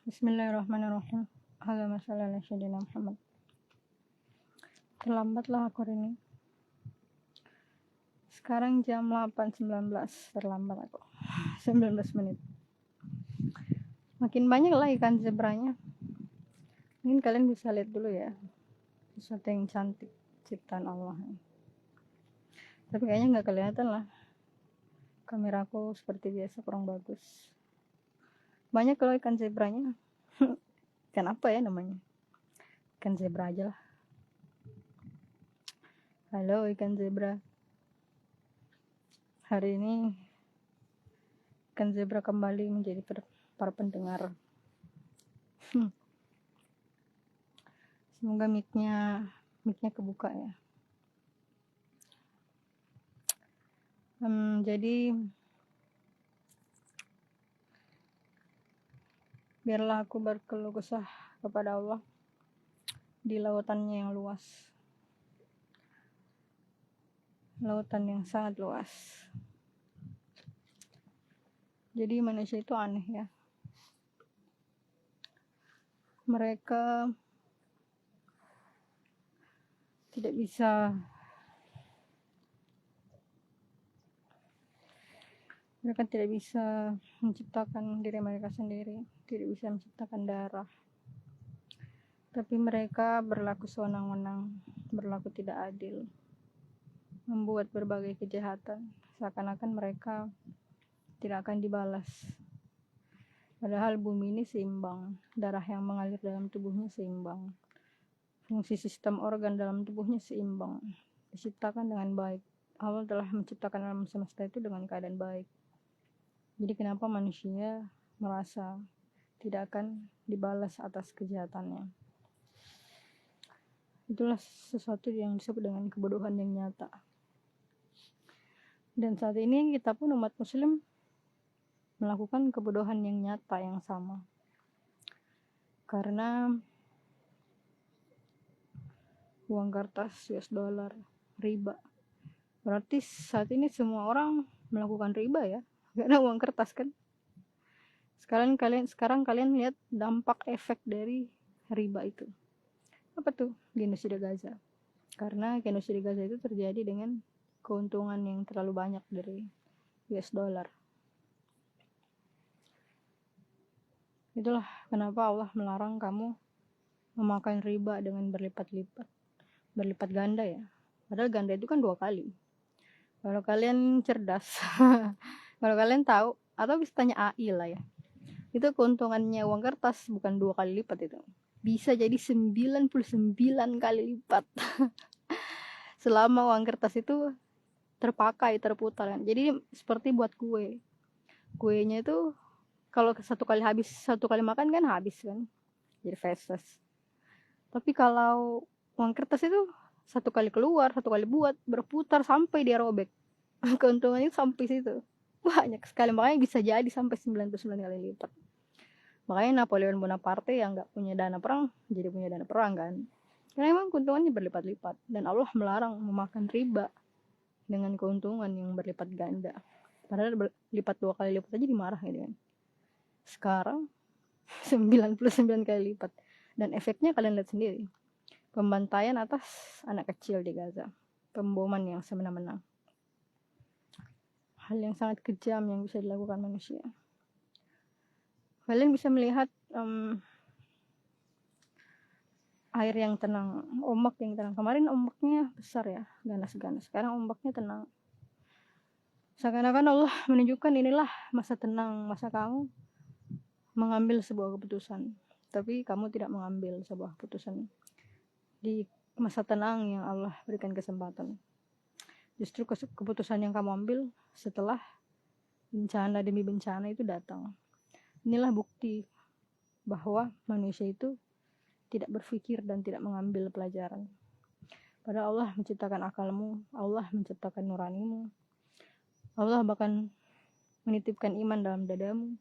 Bismillahirrahmanirrahim. Allahumma shalli ala sayyidina Muhammad. Terlambatlah aku hari ini. Sekarang jam 8.19, terlambat aku 19 menit. Makin banyak lah ikan zebranya. Mungkin kalian bisa lihat dulu ya, sesuatu yang cantik ciptaan Allah. Tapi kayaknya nggak kelihatan lah, kameraku seperti biasa kurang bagus. Banyak kalau ikan zebranya. Ikan apa ya namanya? Ikan zebra aja lah. Halo ikan zebra. Hari ini ikan zebra kembali menjadi para pendengar. Semoga mic-nya kebuka ya. Jadi biarlah aku berkeluh kesah kepada Allah di lautannya yang luas, lautan yang sangat luas. Jadi manusia itu aneh ya. Mereka tidak bisa menciptakan diri mereka sendiri, tidak bisa menciptakan darah. Tapi mereka berlaku sewenang-wenang, berlaku tidak adil, membuat berbagai kejahatan, seakan-akan mereka tidak akan dibalas. Padahal bumi ini seimbang, darah yang mengalir dalam tubuhnya seimbang, fungsi sistem organ dalam tubuhnya seimbang, diciptakan dengan baik. Allah telah menciptakan alam semesta itu dengan keadaan baik. Jadi kenapa manusia merasa tidak akan dibalas atas kejahatannya? Itulah sesuatu yang disebut dengan kebodohan yang nyata. Dan saat ini kita pun umat muslim melakukan kebodohan yang nyata yang sama. Karena uang kertas, US dollar, riba. Berarti saat ini semua orang melakukan riba ya. Karena uang kertas kan. Sekarang kalian lihat dampak efek dari riba itu. Apa tuh? Genosida Gaza. Karena genosida Gaza itu terjadi dengan keuntungan yang terlalu banyak dari US dollar. Itulah kenapa Allah melarang kamu memakan riba dengan berlipat ganda ya. Padahal ganda itu kan 2 kali. Kalau kalian cerdas, kalau kalian tahu, atau bisa tanya AI lah ya. Itu keuntungannya uang kertas bukan 2 kali lipat itu. Bisa jadi 99 kali lipat. Selama uang kertas itu terputar kan. Jadi seperti buat kue. Kuenya itu kalau satu kali makan kan habis kan. Jadi festus. Tapi kalau uang kertas itu 1 kali keluar, 1 kali buat, berputar sampai dia robek. Keuntungannya sampai situ. Banyak sekali, makanya bisa jadi sampai 99 kali lipat. Makanya Napoleon Bonaparte yang gak punya dana perang jadi punya dana perang kan. Karena emang keuntungannya berlipat-lipat. Dan Allah melarang memakan riba dengan keuntungan yang berlipat ganda. Padahal lipat 2 kali lipat aja dimarah gitu kan. Sekarang 99 kali lipat. Dan efeknya kalian lihat sendiri. Pembantaian atas anak kecil di Gaza. Pemboman yang semena-mena. Hal yang sangat kejam yang bisa dilakukan manusia. Kalian bisa melihat air yang tenang, ombak yang tenang. Kemarin ombaknya besar ya, ganas-ganas. Sekarang ombaknya tenang. Seakan-akan Allah menunjukkan inilah masa tenang, masa kamu mengambil sebuah keputusan. Tapi kamu tidak mengambil sebuah keputusan di masa tenang yang Allah berikan kesempatan. Justru keputusan yang kamu ambil setelah bencana demi bencana itu datang. Inilah bukti bahwa manusia itu tidak berpikir dan tidak mengambil pelajaran. Padahal Allah menciptakan akalmu, Allah menciptakan nuranimu, Allah bahkan menitipkan iman dalam dadamu,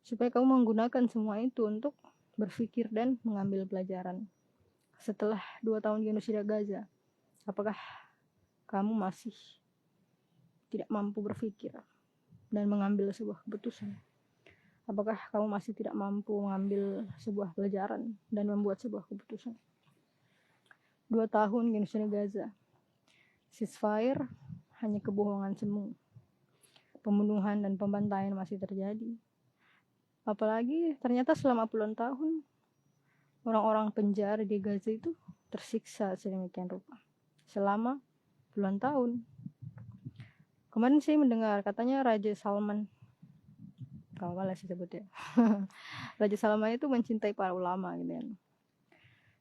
supaya kamu menggunakan semua itu untuk berpikir dan mengambil pelajaran. Setelah 2 tahun genosida Gaza, apakah kamu masih tidak mampu berpikir dan mengambil sebuah keputusan? Apakah kamu masih tidak mampu mengambil sebuah pelajaran dan membuat sebuah keputusan? 2 tahun genocide Gaza, ceasefire hanya kebohongan semu, pembunuhan dan pembantaian masih terjadi. Apalagi ternyata selama puluhan tahun orang-orang penjara di Gaza itu tersiksa sedemikian rupa selama puluhan tahun. Kemarin saya mendengar katanya Raja Salman, kalau malah sih sebutnya Raja Salman itu mencintai para ulama gitu kan.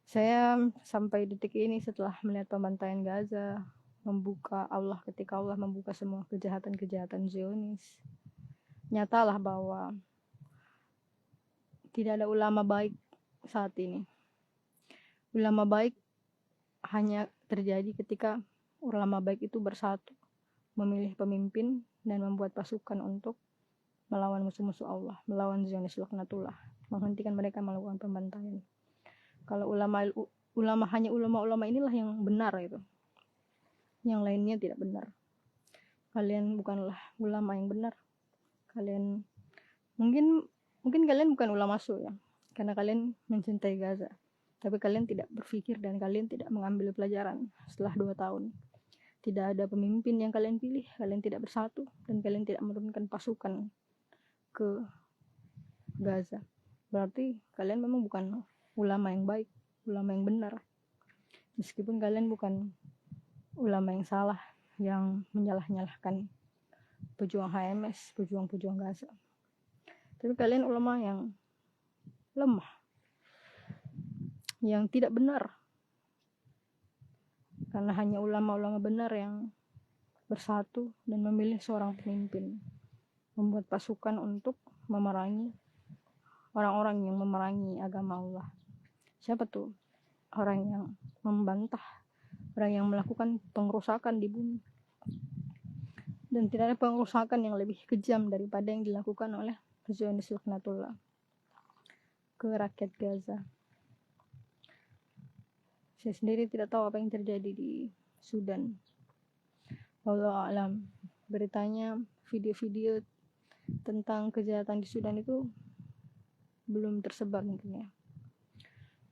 Saya sampai detik ini setelah melihat pembantaian Gaza, ketika Allah membuka semua kejahatan-kejahatan Zionis, nyatalah bahwa tidak ada ulama baik saat ini. Ulama baik hanya terjadi ketika ulama baik itu bersatu, memilih pemimpin dan membuat pasukan untuk melawan musuh-musuh Allah, melawan Zionis laknatullah, menghentikan mereka melakukan pembantaian. Kalau hanya ulama inilah yang benar itu, yang lainnya tidak benar. Kalian bukanlah ulama yang benar. Kalian mungkin kalian bukan ulama su ya, karena kalian mencintai Gaza, tapi kalian tidak berpikir dan kalian tidak mengambil pelajaran. Setelah 2 tahun tidak ada pemimpin yang kalian pilih, kalian tidak bersatu, dan kalian tidak menurunkan pasukan ke Gaza. Berarti kalian memang bukan ulama yang baik, ulama yang benar. Meskipun kalian bukan ulama yang salah, yang menyalah-nyalahkan pejuang HMS, pejuang-pejuang Gaza, tapi kalian ulama yang lemah, yang tidak benar. Karena hanya ulama-ulama benar yang bersatu dan memilih seorang pemimpin, membuat pasukan untuk memerangi orang-orang yang memerangi agama Allah. Siapa tuh? Orang yang membantah, orang yang melakukan pengerusakan di bumi. Dan tidak ada pengerusakan yang lebih kejam daripada yang dilakukan oleh Zionis laknatullah ke rakyat Gaza. Saya sendiri tidak tahu apa yang terjadi di Sudan. Wallahu a'lam. Beritanya, video-video tentang kejahatan di Sudan itu belum tersebar mungkin ya.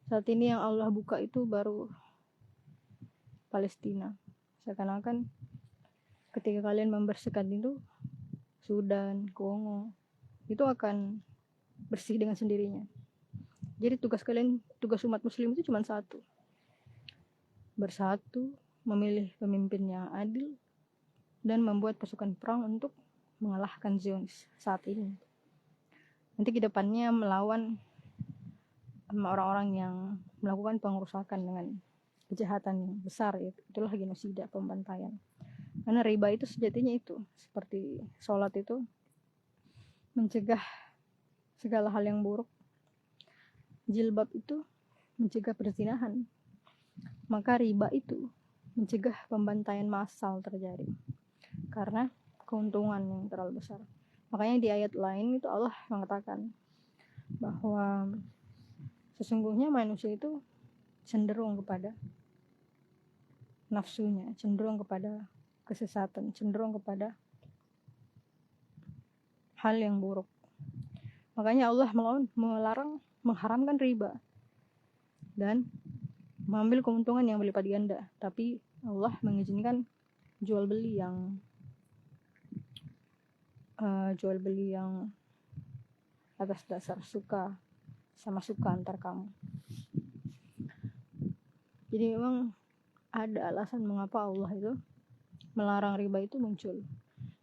Saat ini yang Allah buka itu baru Palestina. Seakan-akan ketika kalian membersihkan itu, Sudan, Kongo, itu akan bersih dengan sendirinya. Jadi tugas umat muslim itu cuma satu: bersatu, memilih pemimpin yang adil, dan membuat pasukan perang untuk mengalahkan Zionis saat ini. Nanti kedepannya melawan orang-orang yang melakukan pengerusakan dengan kejahatan yang besar, itulah genosida, pembantaian. Karena riba itu sejatinya itu seperti sholat itu mencegah segala hal yang buruk, jilbab itu mencegah perzinahan, maka riba itu mencegah pembantaian massal terjadi karena keuntungan yang terlalu besar. Makanya di ayat lain itu Allah mengatakan bahwa sesungguhnya manusia itu cenderung kepada nafsunya, cenderung kepada kesesatan, cenderung kepada hal yang buruk. Makanya Allah mengharamkan riba dan mengambil keuntungan yang berlipat ganda. Tapi Allah mengizinkan jual beli yang atas dasar suka sama suka antar kamu. Jadi memang ada alasan mengapa Allah itu melarang riba itu muncul,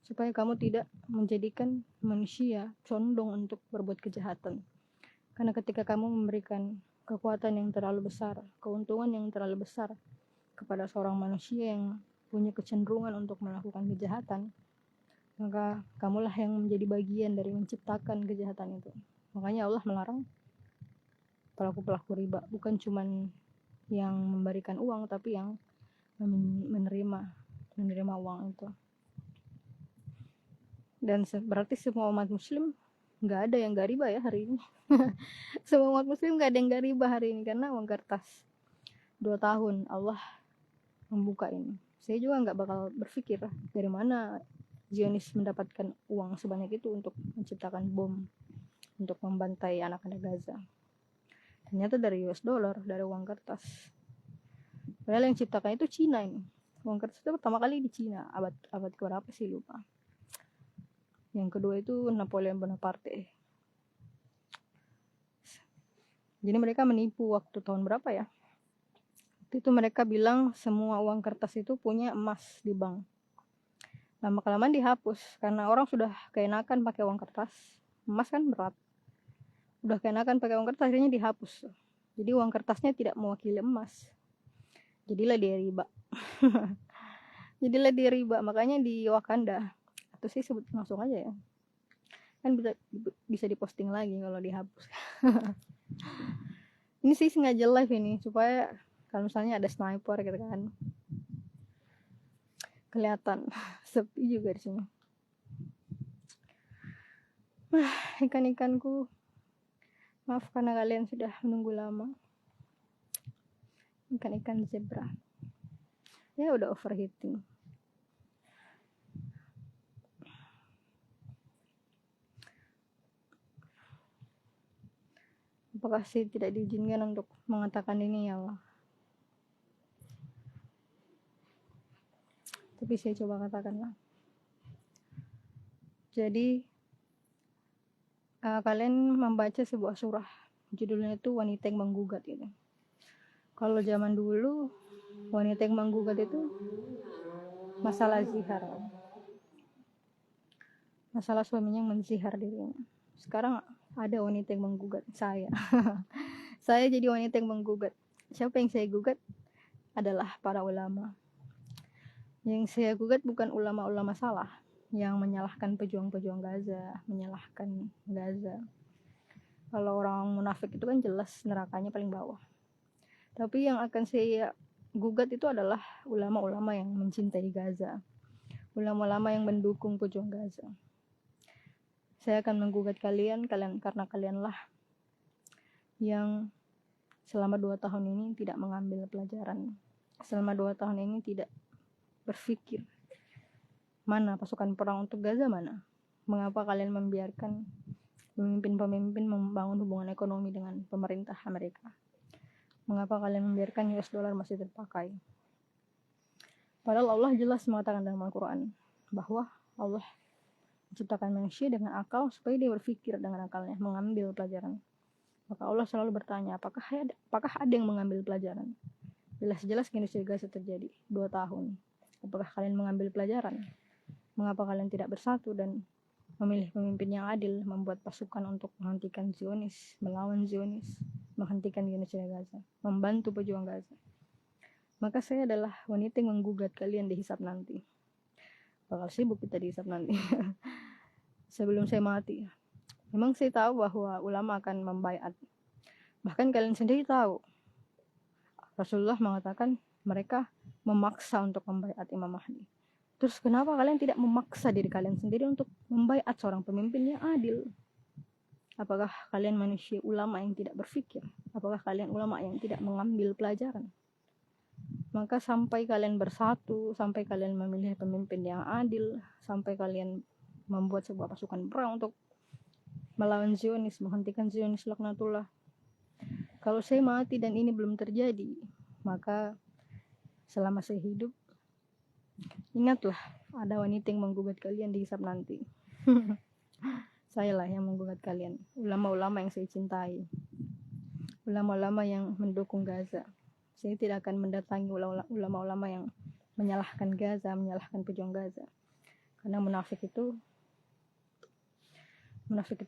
supaya kamu tidak menjadikan manusia condong untuk berbuat kejahatan. Karena ketika kamu memberikan kekuatan yang terlalu besar, keuntungan yang terlalu besar kepada seorang manusia yang punya kecenderungan untuk melakukan kejahatan, maka kamulah yang menjadi bagian dari menciptakan kejahatan itu. Makanya Allah melarang pelaku-pelaku riba, bukan cuman yang memberikan uang, tapi yang menerima uang itu. Dan berarti semua umat muslim nggak ada yang nggak riba ya hari ini. Semua umat muslim nggak ada yang nggak riba hari ini, karena uang kertas 2 tahun Allah membuka ini. Saya juga nggak bakal berpikir dari mana Zionis mendapatkan uang sebanyak itu untuk menciptakan bom untuk membantai anak-anak Gaza. Ternyata dari US dollar, dari uang kertas. Padahal yang ciptakan itu Cina ini. Uang kertas itu pertama kali di Cina, abad keberapa sih lupa. Yang kedua itu Napoleon Bonaparte. Jadi mereka menipu waktu tahun berapa ya? Itu mereka bilang semua uang kertas itu punya emas di bank. Lama-kelamaan dihapus karena orang sudah keenakan pakai uang kertas. Emas kan berat. Udah keenakan pakai uang kertas, akhirnya dihapus. Jadi uang kertasnya tidak mewakili emas. Jadilah dia riba. Jadilah dia riba. Makanya di Wakanda, atau sih sebut langsung aja ya, kan bisa diposting lagi kalau dihapus. Ini sih sengaja live ini supaya kalau misalnya ada sniper gitu kan, kelihatan. Sepi juga di sini. Ikan-ikanku, maaf karena kalian sudah menunggu lama. Ikan-ikan zebra ya udah overheating. Apakah sih tidak diizinkan untuk mengatakan ini ya Allah? Tapi saya coba katakanlah. Jadi kalian membaca sebuah surah, judulnya itu Wanita yang Menggugat gitu. Kalau zaman dulu wanita yang menggugat itu masalah zihar, masalah suaminya yang menzihar dirinya. Sekarang ada wanita yang menggugat saya. Saya jadi wanita yang menggugat. Siapa yang saya gugat? Adalah para ulama. Yang saya gugat bukan ulama-ulama salah yang menyalahkan pejuang-pejuang Gaza, menyalahkan Gaza. Kalau orang munafik itu kan jelas nerakanya paling bawah. Tapi yang akan saya gugat itu adalah ulama-ulama yang mencintai Gaza, ulama-ulama yang mendukung pejuang Gaza. Saya akan menggugat kalian karena kalianlah yang selama 2 tahun ini tidak mengambil pelajaran. Selama 2 tahun ini tidak berpikir, mana pasukan perang untuk Gaza mana? Mengapa kalian membiarkan pemimpin-pemimpin membangun hubungan ekonomi dengan pemerintah Amerika? Mengapa kalian membiarkan US dollar masih terpakai? Padahal Allah jelas mengatakan dalam Al-Quran bahwa Allah menciptakan manusia dengan akal supaya dia berpikir dengan akalnya, mengambil pelajaran. Maka Allah selalu bertanya, apakah ada yang mengambil pelajaran? Jelas-jelas genocida Gaza terjadi 2 tahun. Apakah kalian mengambil pelajaran? Mengapa kalian tidak bersatu dan memilih pemimpin yang adil, membuat pasukan untuk menghentikan Zionis, melawan Zionis, menghentikan genocida Gaza, membantu pejuang Gaza? Maka saya adalah wanita yang menggugat kalian di hisab nanti. Bakal sibuk kita di hisab nanti. Sebelum saya mati. Memang saya tahu bahwa ulama akan membaiat. Bahkan kalian sendiri tahu. Rasulullah mengatakan mereka memaksa untuk membaiat Imam Mahdi. Terus kenapa kalian tidak memaksa diri kalian sendiri untuk membaiat seorang pemimpin yang adil? Apakah kalian manusia ulama yang tidak berpikir? Apakah kalian ulama yang tidak mengambil pelajaran? Maka sampai kalian bersatu, sampai kalian memilih pemimpin yang adil, sampai kalian membuat sebuah pasukan perang untuk melawan Zionis, menghentikan Zionis laknatullah. Kalau saya mati dan ini belum terjadi, maka selama saya hidup, ingatlah ada wanita yang menggugat kalian di hisab nanti. Sayalah yang menggugat kalian, ulama-ulama yang saya cintai, ulama-ulama yang mendukung Gaza. Saya tidak akan mendatangi ulama-ulama yang menyalahkan Gaza, menyalahkan pejuang Gaza. Karena munafik itu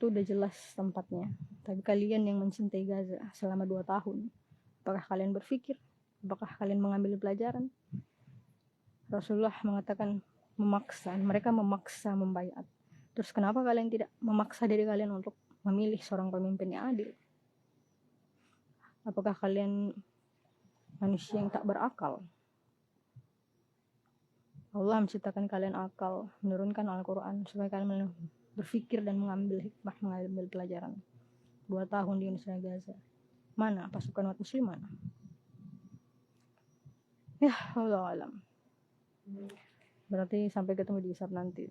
udah jelas tempatnya. Tapi kalian yang mencintai Gaza selama 2 tahun, apakah kalian berpikir? Apakah kalian mengambil pelajaran? Rasulullah mengatakan mereka memaksa membaiat. Terus kenapa kalian tidak memaksa diri kalian untuk memilih seorang pemimpin yang adil? Apakah kalian manusia yang tak berakal? Allah menciptakan kalian akal, menurunkan Al-Quran supaya kalian berpikir dan mengambil hikmah, mengambil pelajaran. 2 tahun di Indonesia Gaza, mana pasukan umat muslim mana? Ya Allah alam. Berarti sampai ketemu di hisab nanti.